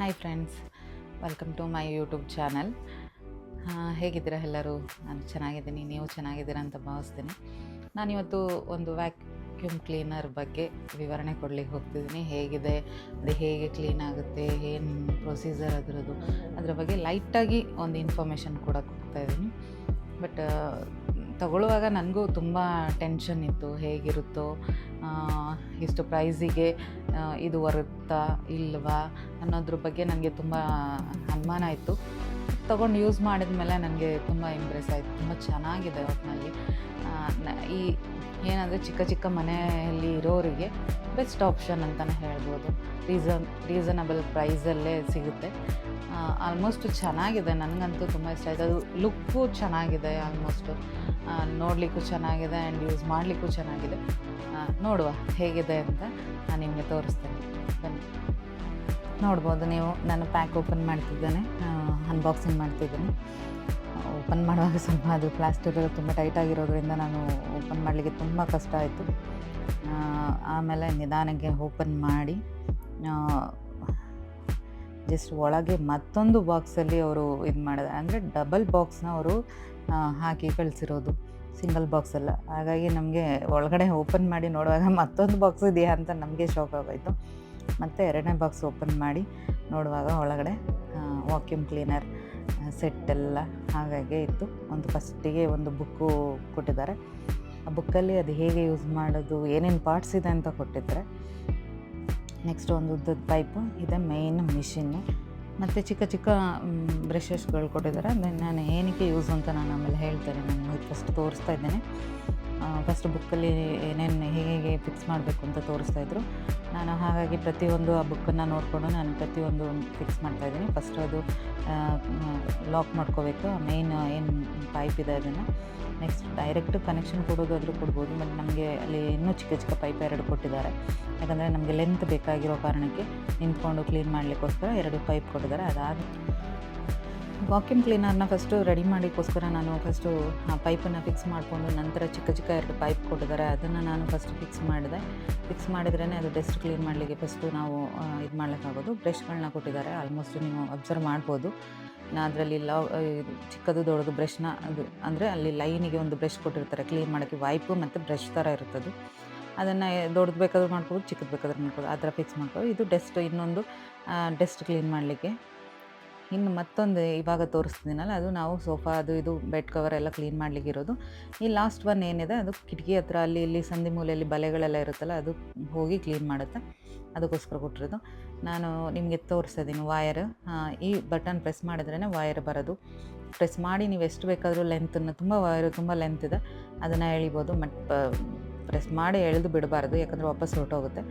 Hi friends, welcome to my YouTube channel. ಹೇಗಿದ್ದೀರಾ ಎಲ್ಲರೂ? ನಾನು ಚೆನ್ನಾಗಿದ್ದೀನಿ, ನೀವು ಚೆನ್ನಾಗಿದ್ದೀರಾ ಅಂತ ಭಾವಿಸ್ತೀನಿ. ನಾನಿವತ್ತು ಒಂದು ವ್ಯಾಕ್ಯೂಮ್ ಕ್ಲೀನರ್ ಬಗ್ಗೆ ವಿವರಣೆ ಕೊಡಲಿಕ್ಕೆ ಹೋಗ್ತಿದ್ದೀನಿ. ಹೇಗಿದೆ ಅದು, ಹೇಗೆ ಕ್ಲೀನ್ ಆಗುತ್ತೆ, ಏನು ಪ್ರೊಸೀಜರ್ ಅದರದ್ದು, ಅದರ ಬಗ್ಗೆ ಲೈಟಾಗಿ ಒಂದು ಇನ್ಫಾರ್ಮೇಷನ್ ಕೊಡೋಕ್ಕೆ ಹೋಗ್ತಾಯಿದ್ದೀನಿ. ಬಟ್ ತಗೊಳ್ಳುವಾಗ ನನಗೂ ತುಂಬ ಟೆನ್ಷನ್ ಇತ್ತು, ಹೇಗಿರುತ್ತೋ, ಎಷ್ಟು ಪ್ರೈಸಿಗೆ ಇದು ಬರುತ್ತಾ ಇಲ್ವಾ ಅನ್ನೋದ್ರ ಬಗ್ಗೆ ನನಗೆ ತುಂಬ ಅನುಮಾನ ಇತ್ತು. ತೊಗೊಂಡು ಯೂಸ್ ಮಾಡಿದ ಮೇಲೆ ನನಗೆ ತುಂಬ ಇಂಪ್ರೆಸ್ ಆಯಿತು. ತುಂಬ ಚೆನ್ನಾಗಿದೆ ಒಟ್ಟಿನಲ್ಲಿ. ಈ ಏನಂದರೆ ಚಿಕ್ಕ ಚಿಕ್ಕ ಮನೆಯಲ್ಲಿ ಇರೋರಿಗೆ ಬೆಸ್ಟ್ ಆಪ್ಷನ್ ಅಂತಲೇ ಹೇಳ್ಬೋದು. ರೀಸನಬಲ್ ಪ್ರೈಸಲ್ಲೇ ಸಿಗುತ್ತೆ. ಆಲ್ಮೋಸ್ಟ್ ಚೆನ್ನಾಗಿದೆ, ನನಗಂತೂ ತುಂಬ ಇಷ್ಟ ಆಯಿತು. ಅದು ಲುಕ್ಕು ಚೆನ್ನಾಗಿದೆ, ಆಲ್ಮೋಸ್ಟು ನೋಡಲಿಕ್ಕೂ ಚೆನ್ನಾಗಿದೆ ಆ್ಯಂಡ್ ಯೂಸ್ ಮಾಡಲಿಕ್ಕೂ ಚೆನ್ನಾಗಿದೆ. ನೋಡುವ ಹೇಗಿದೆ ಅಂತ ನಾನು ನಿಮಗೆ ತೋರಿಸ್ತೇನೆ, ಬನ್ನಿ. ನೋಡ್ಬೋದು ನೀವು, ನಾನು ಪ್ಯಾಕ್ ಓಪನ್ ಮಾಡ್ತಿದ್ದೇನೆ, ಅನ್ಬಾಕ್ಸಿಂಗ್ ಮಾಡ್ತಿದ್ದೀನಿ. ಓಪನ್ ಮಾಡುವಾಗ ಸ್ವಲ್ಪ ಅದು ಪ್ಲಾಸ್ಟಿಕ್ ತುಂಬ ಟೈಟಾಗಿರೋದ್ರಿಂದ ನಾನು ಓಪನ್ ಮಾಡಲಿಕ್ಕೆ ತುಂಬ ಕಷ್ಟ ಆಯಿತು. ಆಮೇಲೆ ನಿಧಾನಕ್ಕೆ ಓಪನ್ ಮಾಡಿ ಜಸ್ಟ್ ಒಳಗೆ ಮತ್ತೊಂದು ಬಾಕ್ಸಲ್ಲಿ ಅವರು ಇದು ಮಾಡಿದ್ದಾರೆ. ಅಂದರೆ ಡಬಲ್ ಬಾಕ್ಸ್ನ ಅವರು ಹಾಕಿ ಕಳಿಸಿರೋದು, ಸಿಂಗಲ್ ಬಾಕ್ಸ್ ಅಲ್ಲ. ಹಾಗಾಗಿ ನಮಗೆ ಒಳಗಡೆ ಓಪನ್ ಮಾಡಿ ನೋಡುವಾಗ ಮತ್ತೊಂದು ಬಾಕ್ಸ್ ಇದೆಯಾ ಅಂತ ನಮಗೆ ಶಾಕ್ ಆಗೋಯಿತು. ಮತ್ತು ಎರಡನೇ ಬಾಕ್ಸ್ ಓಪನ್ ಮಾಡಿ ನೋಡುವಾಗ ಒಳಗಡೆ ವಾಕ್ಯೂಮ್ ಕ್ಲೀನರ್ ಸೆಟ್ಟೆಲ್ಲ ಹಾಗಾಗಿ ಇತ್ತು. ಒಂದು ಫಸ್ಟಿಗೆ ಒಂದು ಬುಕ್ಕು ಕೊಟ್ಟಿದ್ದಾರೆ. ಆ ಬುಕ್ಕಲ್ಲಿ ಅದು ಹೇಗೆ ಯೂಸ್ ಮಾಡೋದು, ಏನೇನು ಪಾರ್ಟ್ಸ್ ಇದೆ ಅಂತ ಕೊಟ್ಟಿದ್ದಾರೆ. ನೆಕ್ಸ್ಟ್ ಒಂದು ಉದ್ದದ ಪೈಪು ಇದೆ, ಮೇಯ್ನ್ ಮಿಷಿನ್ನು, ಮತ್ತು ಚಿಕ್ಕ ಚಿಕ್ಕ ಬ್ರಷಸ್ಗಳು ಕೊಟ್ಟಿದ್ದಾರೆ. ಅದನ್ನು ನಾನು ಏನಕ್ಕೆ ಯೂಸ್ ಅಂತ ನಾನು ಆಮೇಲೆ ಹೇಳ್ತೇನೆ. ನಾನು ಫಸ್ಟ್ ತೋರಿಸ್ತಾ ಇದ್ದೇನೆ. ಫಸ್ಟ್ ಬುಕ್ಕಲ್ಲಿ ಏನೇನು ಹೇಗೆ ಫಿಕ್ಸ್ ಮಾಡಬೇಕು ಅಂತ ತೋರಿಸ್ತಾಯಿದ್ರು. ನಾನು ಹಾಗಾಗಿ ಪ್ರತಿಯೊಂದು ಆ ಬುಕ್ಕನ್ನು ನೋಡಿಕೊಂಡು ನಾನು ಪ್ರತಿಯೊಂದು ಫಿಕ್ಸ್ ಮಾಡ್ತಾಯಿದ್ದೀನಿ. ಫಸ್ಟ್ ಅದು ಲಾಕ್ ಮಾಡ್ಕೋಬೇಕು, ಮೇಯ್ನ್ ಏನು ಪೈಪ್ ಇದೆ ಅದನ್ನು. ನೆಕ್ಸ್ಟ್ ಡೈರೆಕ್ಟ್ ಕನೆಕ್ಷನ್ ಕೊಡೋದಾದರೂ ಕೊಡ್ಬೋದು, ಬಟ್ ನಮಗೆ ಅಲ್ಲಿ ಇನ್ನೂ ಚಿಕ್ಕ ಚಿಕ್ಕ ಪೈಪ್ 2 ಕೊಟ್ಟಿದ್ದಾರೆ. ಯಾಕಂದರೆ ನಮಗೆ ಲೆಂತ್ ಬೇಕಾಗಿರೋ ಕಾರಣಕ್ಕೆ ನಿಂತ್ಕೊಂಡು ಕ್ಲೀನ್ ಮಾಡಲಿಕ್ಕೋಸ್ಕರ 2 ಪೈಪ್ ಕೊಟ್ಟಿದ್ದಾರೆ. ಅದಾದ ವಾಕ್ಯೂಮ್ ಕ್ಲೀನರ್ನ ಫಸ್ಟು ರೆಡಿ ಮಾಡೋಕ್ಕೋಸ್ಕರ ನಾನು ಫಸ್ಟು ಆ ಪೈಪನ್ನು ಫಿಕ್ಸ್ ಮಾಡಿಕೊಂಡು, ನಂತರ ಚಿಕ್ಕ ಚಿಕ್ಕ 2 ಪೈಪ್ ಕೊಟ್ಟಿದ್ದಾರೆ, ಅದನ್ನು ನಾನು ಫಸ್ಟ್ ಫಿಕ್ಸ್ ಮಾಡಿದೆ. ಫಿಕ್ಸ್ ಮಾಡಿದ್ರೇ ಅದು ಡಸ್ಟ್ ಕ್ಲೀನ್ ಮಾಡಲಿಕ್ಕೆ ಫಸ್ಟು ನಾವು ಇದು ಮಾಡಲಿಕ್ಕಾಗೋದು. ಬ್ರಷ್ಗಳನ್ನ ಕೊಟ್ಟಿದ್ದಾರೆ, ಆಲ್ಮೋಸ್ಟ್ ನೀವು ಅಬ್ಸರ್ವ್ ಮಾಡ್ಬೋದು. ಅದರಲ್ಲಿ ಚಿಕ್ಕದು ದೊಡ್ಡದು ಬ್ರಷ್ನ, ಅದು ಅಂದರೆ ಅಲ್ಲಿ ಲೈನಿಗೆ ಒಂದು ಬ್ರಷ್ ಕೊಟ್ಟಿರ್ತಾರೆ ಕ್ಲೀನ್ ಮಾಡೋಕ್ಕೆ, ವೈಪು ಮತ್ತು ಬ್ರಷ್ ಥರ ಇರುತ್ತದು. ಅದನ್ನು ದೊಡ್ಡದು ಬೇಕಾದ್ರೂ ಮಾಡ್ಬೋದು, ಚಿಕ್ಕದು ಬೇಕಾದ್ರೂ ಮಾಡ್ಬೋದು, ಆ ಥರ ಫಿಕ್ಸ್ ಮಾಡ್ಬೋದು. ಇದು ಡಸ್ಟ್, ಇನ್ನೊಂದು ಡಸ್ಟ್ ಕ್ಲೀನ್ ಮಾಡಲಿಕ್ಕೆ. ಇನ್ನು ಮತ್ತೊಂದು ಇವಾಗ ತೋರಿಸ್ತೀನಲ್ಲ, ಅದು ನಾವು ಸೋಫಾ ಅದು ಇದು ಬೆಡ್ ಕವರ್ ಎಲ್ಲ ಕ್ಲೀನ್ ಮಾಡಲಿಕ್ಕಿರೋದು. ಈ ಲಾಸ್ಟ್ ಒನ್ ಏನಿದೆ ಅದು ಕಿಟಕಿ ಹತ್ರ ಅಲ್ಲಿ ಇಲ್ಲಿ ಸಂದಿ ಮೂಲೆಯಲ್ಲಿ ಬಲೆಗಳೆಲ್ಲ ಇರುತ್ತಲ್ಲ, ಅದು ಹೋಗಿ ಕ್ಲೀನ್ ಮಾಡುತ್ತೆ, ಅದಕ್ಕೋಸ್ಕರ ಕೊಟ್ಟಿರೋದು. ನಾನು ನಿಮಗೆ ತೋರಿಸ್ತಾ ಇದ್ದೀನಿ ವಾಯರ್. ಈ ಬಟನ್ ಪ್ರೆಸ್ ಮಾಡಿದ್ರೇ ವಾಯರ್ ಬರೋದು. ಪ್ರೆಸ್ ಮಾಡಿ ನೀವು ಎಷ್ಟು ಬೇಕಾದರೂ ಲೆಂತನ್ನು, ತುಂಬ ವಾಯರು ತುಂಬ ಲೆಂತ್ ಇದೆ, ಅದನ್ನು ಎಳಿಬೋದು. ಬಟ್ ಪ್ರೆಸ್ ಮಾಡಿ ಎಳೆದು ಬಿಡಬಾರ್ದು, ಯಾಕಂದರೆ ವಾಪಸ್ ಹೊರಟೋಗುತ್ತೆ.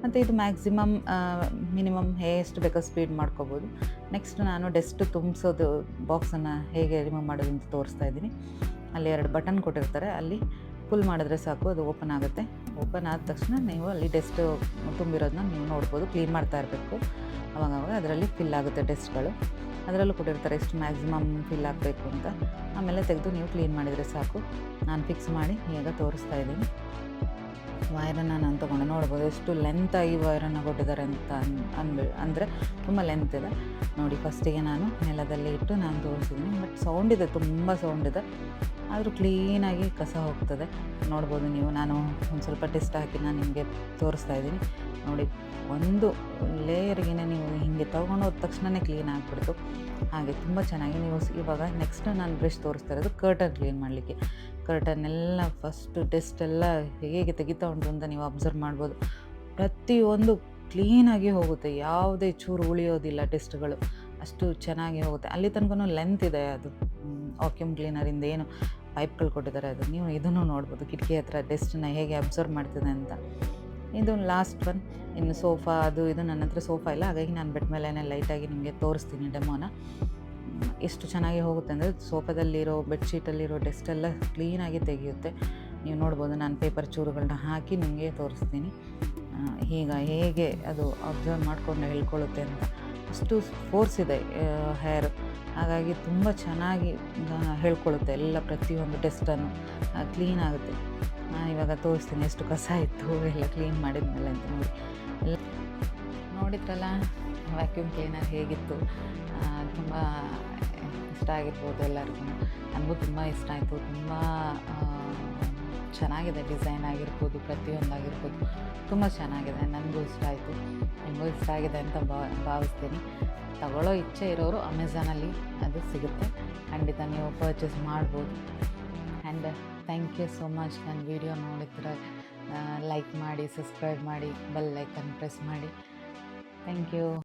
ಮತ್ತು ಇದು ಮ್ಯಾಕ್ಸಿಮಮ್ ಮಿನಿಮಮ್ ಎಷ್ಟು ಬೇಕೋ ಸ್ಪೀಡ್ ಮಾಡ್ಕೋಬೋದು. ನೆಕ್ಸ್ಟ್ ನಾನು ಡಸ್ಟ್ ತುಂಬಿಸೋದು ಬಾಕ್ಸನ್ನು ಹೇಗೆ ರಿಮೂವ್ ಮಾಡೋದು ಅಂತ ತೋರಿಸ್ತಾ ಇದ್ದೀನಿ. ಅಲ್ಲಿ 2 ಬಟನ್ ಕೊಟ್ಟಿರ್ತಾರೆ, ಅಲ್ಲಿ ಫುಲ್ ಮಾಡಿದ್ರೆ ಸಾಕು, ಅದು ಓಪನ್ ಆಗುತ್ತೆ. ಓಪನ್ ಆದ ತಕ್ಷಣ ನೀವು ಅಲ್ಲಿ ಡಸ್ಟ್ ತುಂಬಿರೋದನ್ನ ನೀವು ನೋಡ್ಬೋದು. ಕ್ಲೀನ್ ಮಾಡ್ತಾ ಇರಬೇಕು, ಅವಾಗವಾಗ ಅದರಲ್ಲಿ ಫಿಲ್ ಆಗುತ್ತೆ ಡಸ್ಟ್ಗಳು. ಅದರಲ್ಲೂ ಕೊಟ್ಟಿರ್ತಾರೆ ಎಷ್ಟು ಮ್ಯಾಕ್ಸಿಮಮ್ ಫಿಲ್ ಆಗಬೇಕು ಅಂತ. ಆಮೇಲೆ ತೆಗೆದು ನೀವು ಕ್ಲೀನ್ ಮಾಡಿದರೆ ಸಾಕು. ನಾನು ಫಿಕ್ಸ್ ಮಾಡಿ ಈಗ ತೋರಿಸ್ತಾ ಇದ್ದೀನಿ. ವೈರನ್ನು ನಾನು ತೊಗೊಂಡು ನೋಡ್ಬೋದು ಎಷ್ಟು ಲೆಂತಾಗಿ ವೈರನ್ನು ಕೊಟ್ಟಿದ್ದಾರೆ ಅಂತ ಅಂದರೆ ತುಂಬ ಲೆಂತ್ ಇದೆ ನೋಡಿ. ಫಸ್ಟಿಗೆ ನಾನು ನೆಲದಲ್ಲಿ ಇಟ್ಟು ನಾನು ತೋರಿಸಿದ್ದೀನಿ. ಬಟ್ ಸೌಂಡ್ ಇದೆ, ತುಂಬ ಸೌಂಡ್ ಇದೆ, ಆದರೂ ಕ್ಲೀನಾಗಿ ಕಸ ಹೋಗ್ತದೆ. ನೋಡ್ಬೋದು ನೀವು. ನಾನು ಒಂದು ಸ್ವಲ್ಪ ಟೆಸ್ಟ್ ಹಾಕಿ ನಾನು ನಿಮಗೆ ತೋರಿಸ್ತಾ ಇದ್ದೀನಿ ನೋಡಿ. ಒಂದು ಲೇಯರ್ಗೆ ನೀವು ಹೀಗೆ ತೊಗೊಂಡು ಹೋದ ತಕ್ಷಣವೇ ಕ್ಲೀನ್ ಆಗಿಬಿಡ್ತು. ಹಾಗೆ ತುಂಬ ಚೆನ್ನಾಗಿ ನೀವು ಇವಾಗ ನೆಕ್ಸ್ಟ್ ನಾನು ಬ್ರಷ್ ತೋರಿಸ್ತಾ ಇರೋದು ಕರ್ಟನ್ ಕ್ಲೀನ್ ಮಾಡಲಿಕ್ಕೆ. ಕರ್ಟನ್ನೆಲ್ಲ ಫಸ್ಟ್ ಡಸ್ಟೆಲ್ಲ ಹೇಗೆ ತೆಗಿತಾ ಉಂಟು ಅಂತ ನೀವು ಅಬ್ಸರ್ವ್ ಮಾಡ್ಬೋದು. ಪ್ರತಿಯೊಂದು ಕ್ಲೀನಾಗಿ ಹೋಗುತ್ತೆ, ಯಾವುದೇ ಚೂರು ಉಳಿಯೋದಿಲ್ಲ ಡಸ್ಟ್ಗಳು, ಅಷ್ಟು ಚೆನ್ನಾಗಿ ಹೋಗುತ್ತೆ. ಅಲ್ಲಿ ತನಕ ಲೆಂತ್ ಇದೆ ಅದು ವಾಕ್ಯೂಮ್ ಕ್ಲೀನರಿಂದ ಏನು ಪೈಪ್ಗಳು ಕೊಟ್ಟಿದ್ದಾರೆ ಅದು. ನೀವು ಇದನ್ನು ನೋಡ್ಬೋದು, ಕಿಟಕಿ ಹತ್ರ ಡಸ್ಟನ್ನ ಹೇಗೆ ಅಬ್ಸರ್ವ್ ಮಾಡ್ತಿದೆ ಅಂತ. ಇದು ಲಾಸ್ಟ್ ಒನ್. ಇನ್ನು ಸೋಫಾ ಅದು ಇದು, ನನ್ನ ಹತ್ರ ಸೋಫಾ ಇಲ್ಲ, ಹಾಗಾಗಿ ನಾನು ಬೆಡ್ ಮೇಲೇ ಲೈಟಾಗಿ ನಿಮಗೆ ತೋರಿಸ್ತೀನಿ ಡೆಮೋನ. ಎಷ್ಟು ಚೆನ್ನಾಗಿ ಹೋಗುತ್ತೆ ಅಂದರೆ ಸೋಫಾದಲ್ಲಿರೋ ಬೆಡ್ಶೀಟಲ್ಲಿರೋ ಡಸ್ಟೆಲ್ಲ ಕ್ಲೀನಾಗಿ ತೆಗೆಯುತ್ತೆ. ನೀವು ನೋಡ್ಬೋದು, ನಾನು ಪೇಪರ್ ಚೂರುಗಳನ್ನ ಹಾಕಿ ನಿಮಗೆ ತೋರಿಸ್ತೀನಿ ಹೇಗೆ ಅದು ಅಬ್ಸರ್ವ್ ಮಾಡಿಕೊಂಡು ಹೇಳ್ಕೊಳ್ಳುತ್ತೆ ಅಂತ. ಅಷ್ಟು ಫೋರ್ಸ್ ಇದೆ ಹೇರ್, ಹಾಗಾಗಿ ತುಂಬ ಚೆನ್ನಾಗಿ ಹೇಳ್ಕೊಳ್ಳುತ್ತೆ ಎಲ್ಲ ಪ್ರತಿಯೊಂದು ಡಸ್ಟನ್ನು, ಕ್ಲೀನ್ ಆಗುತ್ತೆ. ನಾನು ಇವಾಗ ತೋರಿಸ್ತೀನಿ ಎಷ್ಟು ಕಸ ಇತ್ತು ಎಲ್ಲ ಕ್ಲೀನ್ ಮಾಡಿದ್ಮೇಲೆ ಅಂತ ನೋಡಿ. ನೋಡಿದ್ರಲ್ಲ ವ್ಯಾಕ್ಯೂಮ್ ಕ್ಲೀನರ್ ಹೇಗಿತ್ತು, ತುಂಬ ಇಷ್ಟ ಆಗಿರ್ಬೋದು ಎಲ್ಲರಿಗೂ. ನನಗೂ ತುಂಬ ಇಷ್ಟ ಆಯಿತು. ತುಂಬ ಚೆನ್ನಾಗಿದೆ, ಡಿಸೈನ್ ಆಗಿರ್ಬೋದು, ಪ್ರತಿಯೊಂದಾಗಿರ್ಬೋದು ತುಂಬ ಚೆನ್ನಾಗಿದೆ. ನನಗೂ ಇಷ್ಟ ಆಯಿತು, ನಿಮಗೂ ಇಷ್ಟ ಆಗಿದೆ ಅಂತ ಭಾವಿಸ್ತೀನಿ. ತಗೊಳ್ಳೋ ಇಚ್ಛೆ ಇರೋರು ಅಮೆಝಾನಲ್ಲಿ ಅದು ಸಿಗುತ್ತೆ, ಖಂಡಿತ ನೀವು ಪರ್ಚೇಸ್ ಮಾಡ್ಬೋದು. And thank you so much. ನನ್ನ ವಿಡಿಯೋ ನೋಡಿದ್ರೆ ಲೈಕ್ ಮಾಡಿ, ಸಬ್ಸ್ಕ್ರೈಬ್ ಮಾಡಿ, ಬೆಲ್ ಐಕನ್ ಪ್ರೆಸ್ ಮಾಡಿ. Thank you.